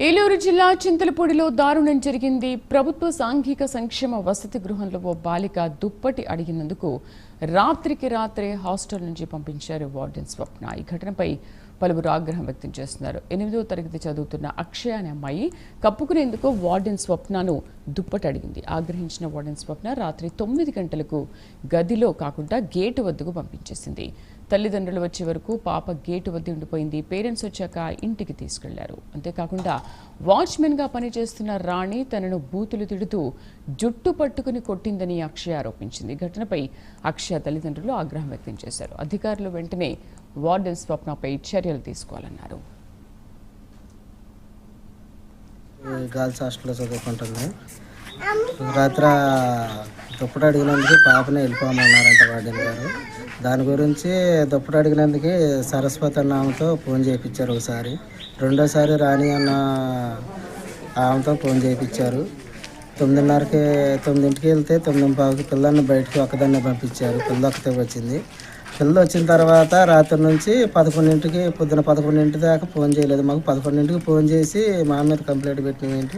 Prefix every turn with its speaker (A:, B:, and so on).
A: ఏలూరు జిల్లా చింతలపూడిలో దారుణం జరిగింది. ప్రభుత్వ సాంఘిక సంక్షేమ వసతి గృహంలో ఓ బాలిక దుప్పటి అడిగినందుకు రాత్రికి రాత్రే హాస్టల్ నుంచి పంపించారు వార్డెన్ స్వప్న. ఈ ఘటనపై పలువురు ఆగ్రహం వ్యక్తం చేస్తున్నారు. 8వ తరగతి చదువుతున్న అక్షయ అనే అమ్మాయి కప్పుకునేందుకు వార్డెన్ స్వప్నను దుప్పటి అడిగింది. ఆగ్రహించిన వార్డెన్ స్వప్న రాత్రి 9 గంటలకు గదిలో కాకుండా గేటు వద్దకు పంపించేసింది. తల్లిదండ్రులు వచ్చే వరకు పాప గేటు వద్ద ఉండిపోయింది. పేరెంట్స్ వచ్చాక ఇంటికి తీసుకెళ్లారు. అంతేకాకుండా వాచ్మెన్గా పనిచేస్తున్న రాణి తనను బూతులు తిడుతూ జుట్టు పట్టుకుని కొట్టిందని అక్షయ ఆరోపించింది. ఘటనపై అక్షయ తల్లిదండ్రులు ఆగ్రహం వ్యక్తం చేశారు. అధికారులు వెంటనే వార్డెన్ స్వప్నపై చర్యలు తీసుకోవాలన్నారు.
B: గర్ల్స్ హాస్టల్లో చదువుకుంటుంది. రాత్రి దుప్పటి అడిగినందుకు పాపని వెళ్ళిపోమన్నారంట వార్డెన్ గారు. దాని గురించి దుప్పటి అడిగినందుకు సరస్వతి అన్న ఆమెతో ఫోన్ చేయించారు ఒకసారి. రెండోసారి రాణి అన్న ఆమెతో ఫోన్ చేయించారు. 9:30కి వెళ్తే 9:15కి పిల్లల్ని బయటకు ఒక్కదాన్ని పంపించారు. పిల్ల ఒక్కతే వచ్చింది. పిల్ల వచ్చిన తర్వాత రాత్రి నుంచి 11కి పొద్దున 11 దాకా ఫోన్ చేయలేదు. మాకు 11కి ఫోన్ చేసి మా మీద కంప్లైంట్ పెట్టిన ఏంటి